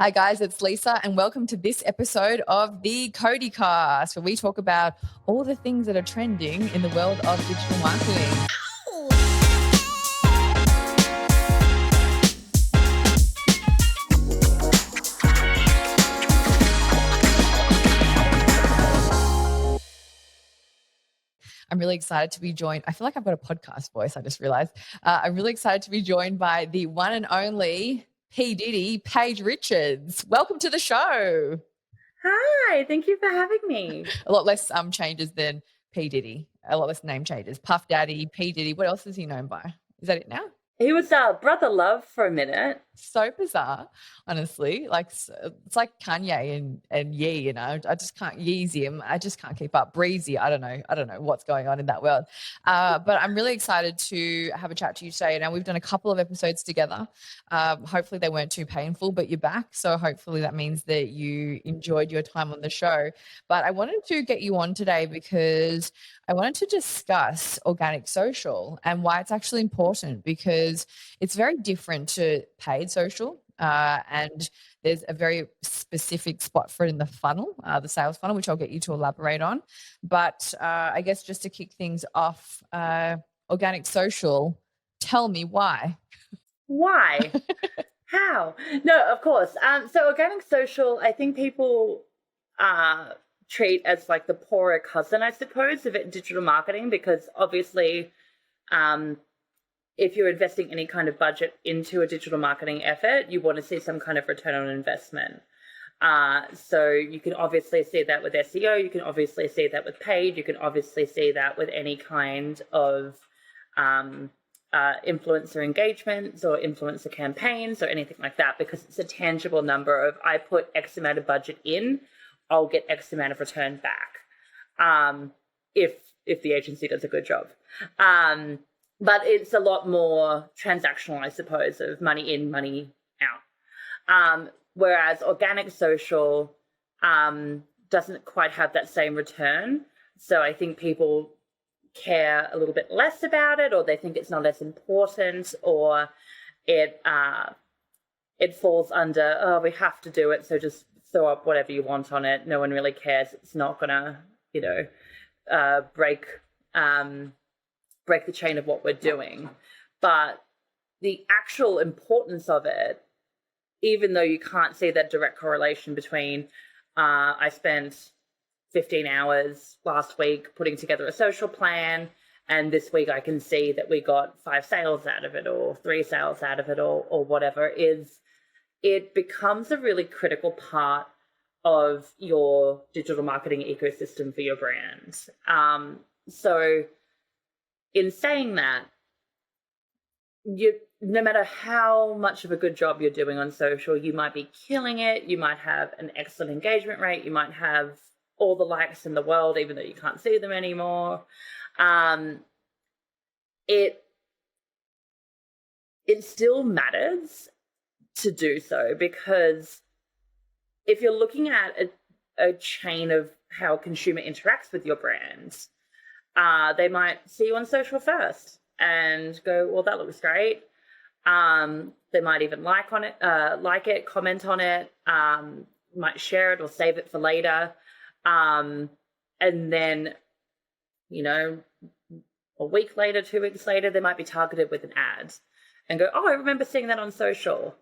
Hi guys, it's Lisa and welcome to this episode of the CODI cast, where we talk about all the things that are trending in the world of digital marketing. I'm really excited to be joined. I feel like I've got a podcast voice, I just realized. I'm really excited to be joined by the one and only P. Diddy, Paige Richards. Welcome to the show. Hi, thank you for having me. A lot less changes than P. Diddy. A lot less name changes. Puff Daddy, P. Diddy. What else is he known by? Is that it now? He was Brother Love for a minute. So bizarre, honestly. Like it's like Kanye and Ye, you know. I just can't Yeezy him. I just can't keep up. Breezy. I don't know what's going on in that world. But I'm really excited to have a chat to you today. Now we've done a couple of episodes together. Hopefully they weren't too painful, but you're back. So hopefully that means that you enjoyed your time on the show. But I wanted to get you on today because I wanted to discuss organic social and why it's actually important, because it's very different to paid social, and there's a very specific spot for it in the funnel, the sales funnel, which I'll get you to elaborate on. But I guess just to kick things off, organic social, tell me why. Why? How? No, of course. So organic social, I think people treat as like the poorer cousin, I suppose, of it in digital marketing, because obviously if you're investing any kind of budget into a digital marketing effort, you want to see some kind of return on investment. So you can obviously see that with SEO, you can obviously see that with paid, you can obviously see that with any kind of influencer engagements or influencer campaigns or anything like that, because it's a tangible number of, I put X amount of budget in, I'll get X amount of return back, if the agency does a good job. But it's a lot more transactional, I suppose, of money in, money out. Whereas organic social doesn't quite have that same return. So I think people care a little bit less about it, or they think it's not as important, or it falls under, oh, we have to do it, so just throw up whatever you want on it. No one really cares. It's not gonna, break the chain of what we're doing. But the actual importance of it, even though you can't see that direct correlation between I spent 15 hours last week putting together a social plan, and this week I can see that we got 5 sales out of it, or 3 sales out of it, or whatever, is it becomes a really critical part of your digital marketing ecosystem for your brand. So in saying that, no matter how much of a good job you're doing on social, you might be killing it, you might have an excellent engagement rate, you might have all the likes in the world, even though you can't see them anymore. It still matters to do so, because if you're looking at a chain of how a consumer interacts with your brand, they might see you on social first and go, well, that looks great. They might even like it, comment on it, might share it or save it for later. And then, a week later, 2 weeks later, they might be targeted with an ad and go, oh, I remember seeing that on social.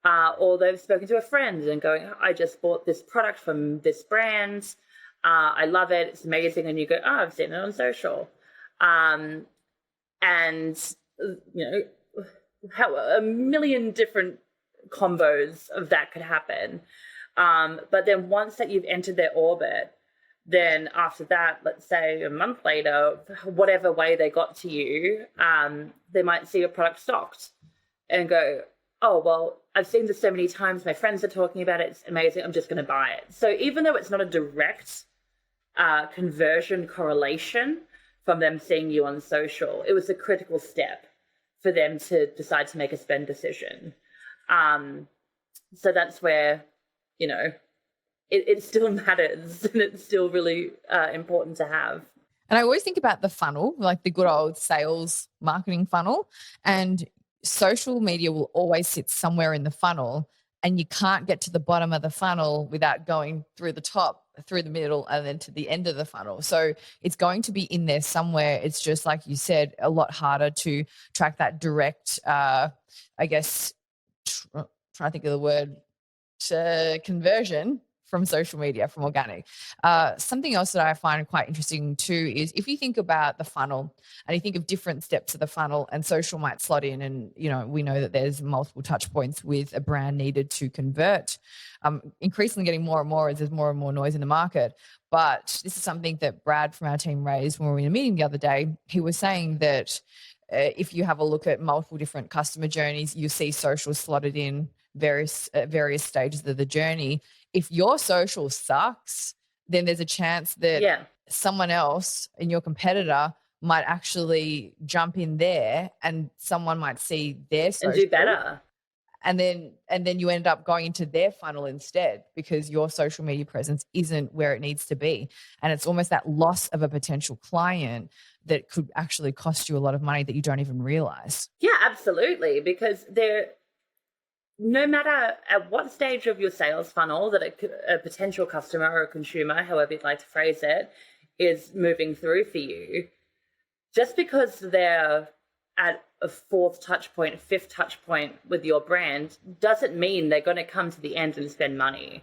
Or they've spoken to a friend and going, oh, I just bought this product from this brand. I love it. It's amazing. And you go, oh, I've seen it on social. And, how a million different combos of that could happen. But then once that you've entered their orbit, then after that, let's say a month later, whatever way they got to you, they might see your product stocked and go, oh, well, I've seen this so many times. My friends are talking about it. It's amazing. I'm just going to buy it. So even though it's not a direct conversion correlation from them seeing you on social, it was a critical step for them to decide to make a spend decision. So that's where, it still matters, and it's still really important to have. And I always think about the funnel, like the good old sales marketing funnel, and social media will always sit somewhere in the funnel. and you can't get to the bottom of the funnel without going through the top, through the middle, and then to the end of the funnel. So it's going to be in there somewhere. It's just, like you said, a lot harder to track that direct, I guess, trying to think of the word, conversion from social media, from organic. Something else that I find quite interesting too is if you think about the funnel and you think of different steps of the funnel, and social might slot in, and we know that there's multiple touch points with a brand needed to convert, increasingly getting more and more as there's more and more noise in the market. But this is something that Brad from our team raised when we were in a meeting the other day. He was saying that if you have a look at multiple different customer journeys, you see social slotted in various stages of the journey. If your social sucks, then there's a chance that someone else in your competitor might actually jump in there, and someone might see their social and do better. And then you end up going into their funnel instead, because your social media presence isn't where it needs to be. And it's almost that loss of a potential client that could actually cost you a lot of money that you don't even realize. Yeah, absolutely. Because no matter at what stage of your sales funnel that a potential customer or a consumer, however you'd like to phrase it, is moving through for you, just because they're at a fourth touch point, fifth touch point with your brand, doesn't mean they're going to come to the end and spend money.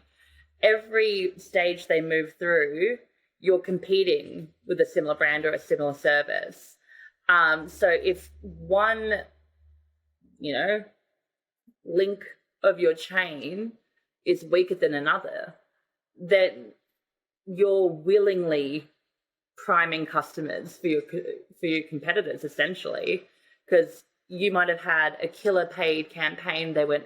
Every stage they move through, you're competing with a similar brand or a similar service. So if one, link of your chain is weaker than another, then you're willingly priming customers for your competitors, essentially, because you might have had a killer paid campaign. They went,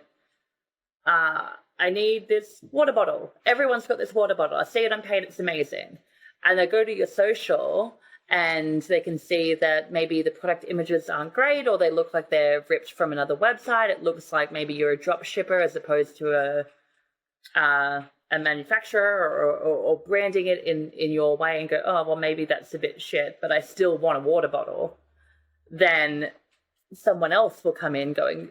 I need this water bottle. Everyone's got this water bottle. I see it unpaid. It's amazing. And they go to your social and they can see that maybe the product images aren't great, or they look like they're ripped from another website. It looks like maybe you're a drop shipper as opposed to a manufacturer, or branding it in your way, and go, oh, well, maybe that's a bit shit, but I still want a water bottle. Then someone else will come in going,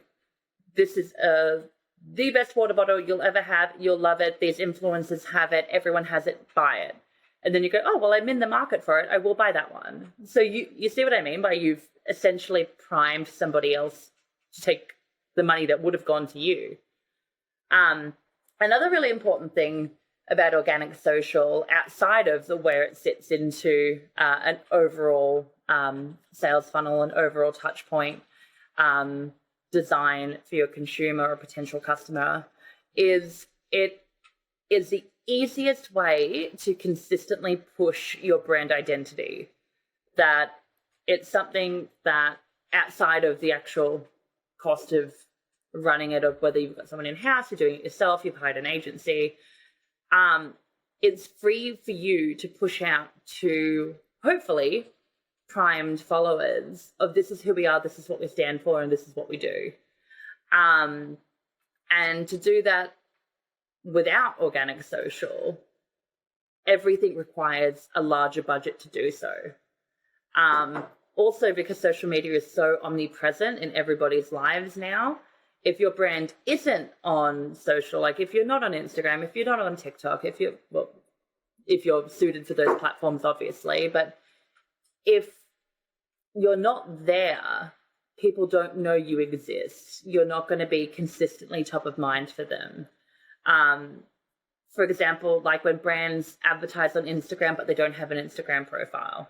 this is the best water bottle you'll ever have. You'll love it. These influencers have it. Everyone has it. Buy it. And then you go, oh, well, I'm in the market for it. I will buy that one. So you see what I mean by you've essentially primed somebody else to take the money that would have gone to you. Another really important thing about organic social, outside of where it sits into an overall sales funnel, an overall touch point design for your consumer or potential customer, is it is the easiest way to consistently push your brand identity. That it's something that, outside of the actual cost of running it, of whether you've got someone in-house, you're doing it yourself, you've hired an agency, it's free for you to push out to, hopefully, primed followers of this is who we are, this is what we stand for, and this is what we do. And to do that without organic social, everything requires a larger budget to do so. Also, because social media is so omnipresent in everybody's lives now, if your brand isn't on social, like if you're not on Instagram, if you're not on TikTok, if you're suited for those platforms, obviously, but if you're not there, people don't know you exist. You're not going to be consistently top of mind for them. For example, like when brands advertise on Instagram, but they don't have an Instagram profile,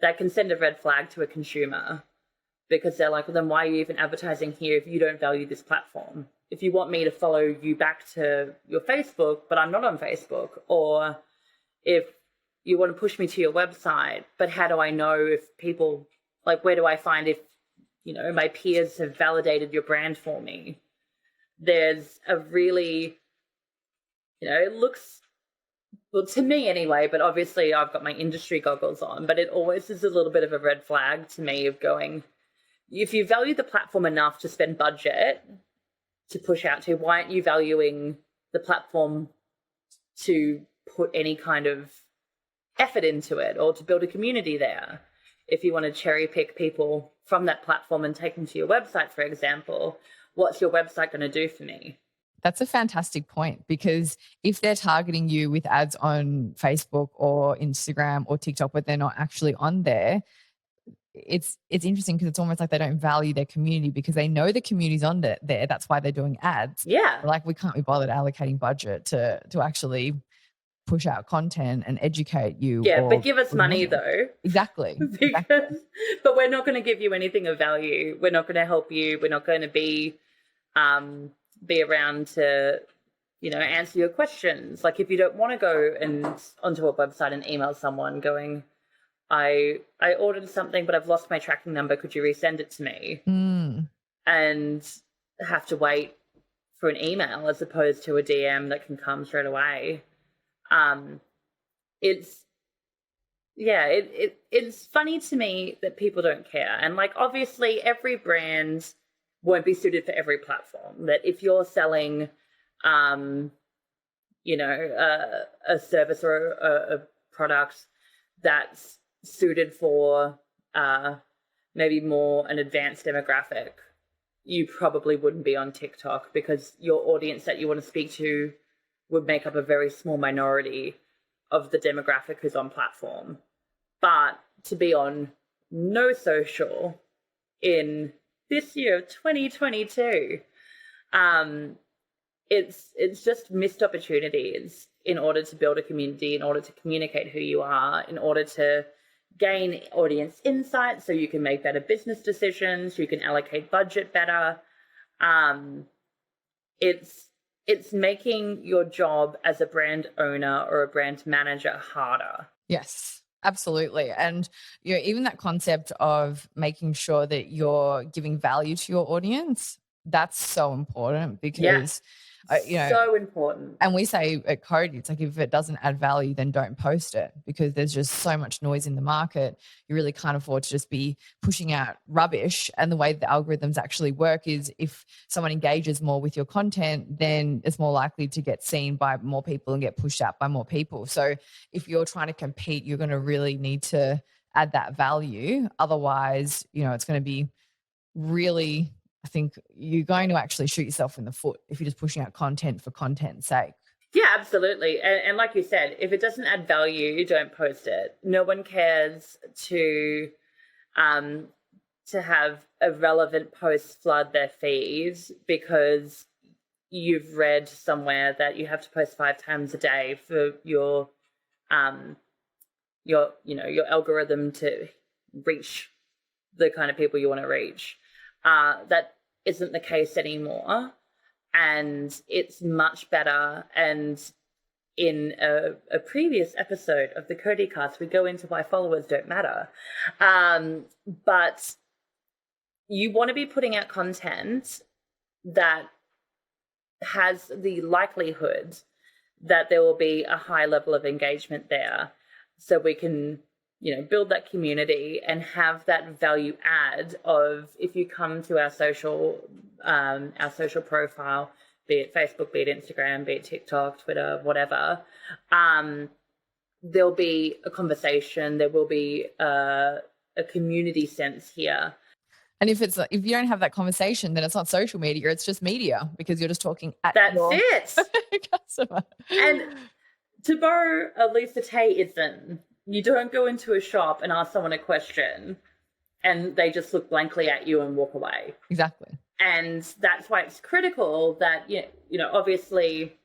that can send a red flag to a consumer, because they're like, well, then why are you even advertising here if you don't value this platform? If you want me to follow you back to your Facebook, but I'm not on Facebook, or if you want to push me to your website, but how do I know if people, like, where do I find if, my peers have validated your brand for me? There's a really, it looks, well, to me anyway, but obviously I've got my industry goggles on, but it always is a little bit of a red flag to me of going, if you value the platform enough to spend budget to push out to, why aren't you valuing the platform to put any kind of effort into it, or to build a community there? If you want to cherry pick people from that platform and take them to your website, for example, what's your website going to do for me? That's a fantastic point, because if they're targeting you with ads on Facebook or Instagram or TikTok, but they're not actually on there, it's interesting, because it's almost like they don't value their community, because they know the community's on there. That's why they're doing ads. Yeah. Like, we can't be bothered allocating budget to actually push out content and educate you. Yeah, but give us money though. Exactly. But we're not going to give you anything of value. We're not going to help you. We're not going to be around to, answer your questions. Like, if you don't want to go and onto a website and email someone going, I ordered something, but I've lost my tracking number. Could you resend it to me? And have to wait for an email as opposed to a DM that can come straight away. It's funny to me that people don't care. And like, obviously every brand won't be suited for every platform. That if you're selling, a service or a product that's suited for maybe more an advanced demographic, you probably wouldn't be on TikTok, because your audience that you want to speak to would make up a very small minority of the demographic who's on platform. But to be on no social in this year of 2022, it's just missed opportunities in order to build a community, in order to communicate who you are, in order to gain audience insight so you can make better business decisions, you can allocate budget better. It's making your job as a brand owner or a brand manager harder. Yes, absolutely. And even that concept of making sure that you're giving value to your audience, that's so important, because so important. And we say at CODI, it's like, if it doesn't add value, then don't post it, because there's just so much noise in the market. You really can't afford to just be pushing out rubbish. And the way the algorithms actually work is, if someone engages more with your content, then it's more likely to get seen by more people and get pushed out by more people. So if you're trying to compete, you're going to really need to add that value. Otherwise, it's going to be really, I think you're going to actually shoot yourself in the foot if you're just pushing out content for content's sake. Yeah, absolutely. And like you said, if it doesn't add value, you don't post it. No one cares to have irrelevant posts flood their feeds because you've read somewhere that you have to post 5 times a day for your algorithm to reach the kind of people you want to reach. That isn't the case anymore, and it's much better. And in a previous episode of the CODI cast, we go into why followers don't matter. But you want to be putting out content that has the likelihood that there will be a high level of engagement there, so we can build that community and have that value add of, if you come to our social profile, be it Facebook, be it Instagram, be it TikTok, Twitter, whatever, there'll be a conversation, there will be a community sense here. And if you don't have that conversation, then it's not social media, it's just media, because you're just talking at That's it. Customer. And to borrow a Lisa Tay-ism, you don't go into a shop and ask someone a question and they just look blankly at you and walk away. Exactly. And that's why it's critical that, obviously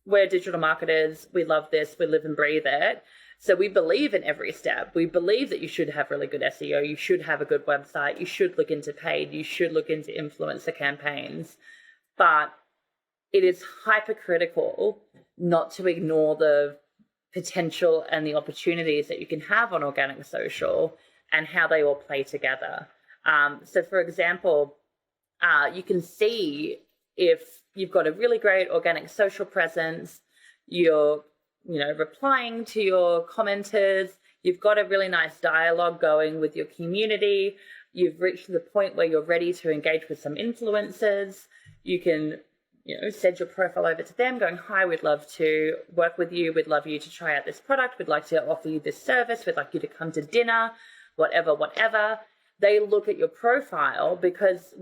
we're digital marketers. We love this. We live and breathe it. So we believe in every step. We believe that you should have really good SEO. You should have a good website. You should look into paid. You should look into influencer campaigns. But it is hypercritical not to ignore the potential and the opportunities that you can have on organic social and how they all play together. So for example, you can see if you've got a really great organic social presence, you're replying to your commenters, you've got a really nice dialogue going with your community, you've reached the point where you're ready to engage with some influencers, you can send your profile over to them going, hi, we'd love to work with you. We'd love you to try out this product. We'd like to offer you this service. We'd like you to come to dinner, whatever. They look at your profile because,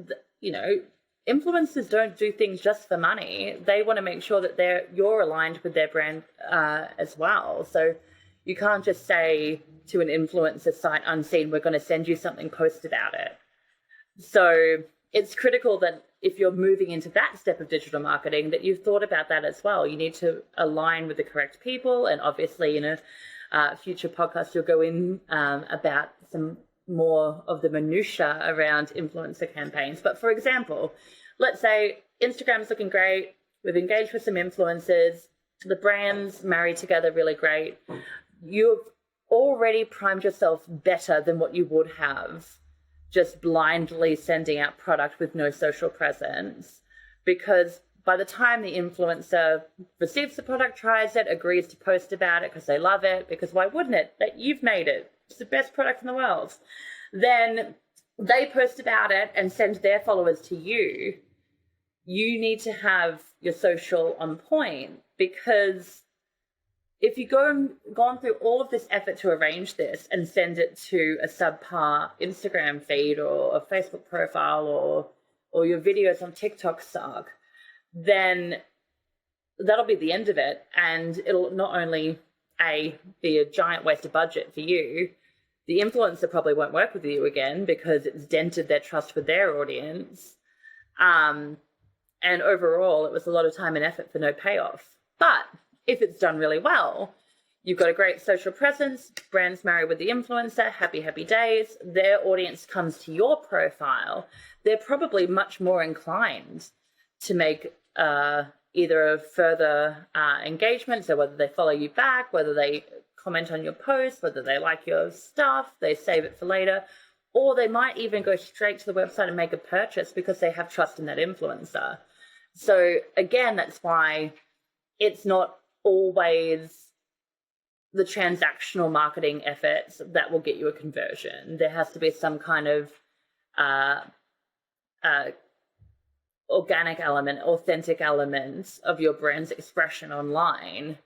influencers don't do things just for money. They want to make sure that you're aligned with their brand as well. So you can't just say to an influencer sight unseen, we're going to send you something, post about it. So it's critical that if you're moving into that step of digital marketing, that you've thought about that as well. You need to align with the correct people. And obviously in a future podcast, you'll go in about some more of the minutiae around influencer campaigns. But for example, let's say Instagram's looking great. We've engaged with some influencers. The brands marry together really great. You've already primed yourself better than what you would have just blindly sending out product with no social presence, because by the time the influencer receives the product, tries it, agrees to post about it because they love it, because why wouldn't it? That you've made it. It's the best product in the world. Then they post about it and send their followers to you. You need to have your social on point, because if you gone through all of this effort to arrange this and send it to a subpar Instagram feed or a Facebook profile or your videos on TikTok suck, then that'll be the end of it. And it'll not only be a giant waste of budget for you, the influencer probably won't work with you again because it's dented their trust with their audience. And overall, it was a lot of time and effort for no payoff. But if it's done really well, you've got a great social presence, brands marry with the influencer, happy, happy days, their audience comes to your profile, they're probably much more inclined to make either a further engagement, so whether they follow you back, whether they comment on your post, whether they like your stuff, they save it for later, or they might even go straight to the website and make a purchase because they have trust in that influencer. So again, that's why it's not always the transactional marketing efforts that will get you a conversion. There has to be some kind of organic element, authentic element of your brand's expression online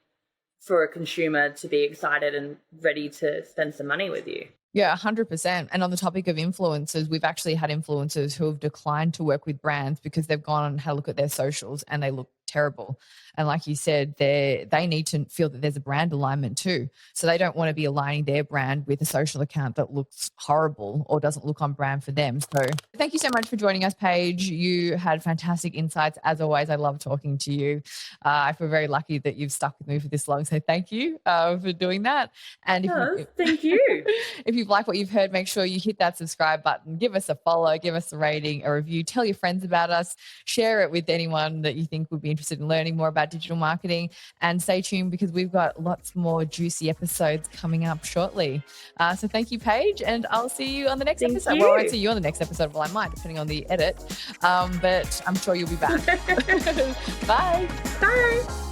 for a consumer to be excited and ready to spend some money with you. Yeah, 100%. And on the topic of influencers, we've actually had influencers who have declined to work with brands because they've gone and had a look at their socials and they look terrible. And like you said, they need to feel that there's a brand alignment too. So they don't want to be aligning their brand with a social account that looks horrible or doesn't look on brand for them. So thank you so much for joining us, Paige. You had fantastic insights. As always, I love talking to you. I feel very lucky that you've stuck with me for this long. So thank you for doing that. And thank you. If you've liked what you've heard, make sure you hit that subscribe button, give us a follow, give us a rating, a review, tell your friends about us, share it with anyone that you think would be interested in learning more about digital marketing, and stay tuned because we've got lots more juicy episodes coming up shortly. So thank you, Paige, and I'll see you on the next episode. Well, I won't see you on the next episode. Well, I might, depending on the edit, but I'm sure you'll be back. Bye. Bye.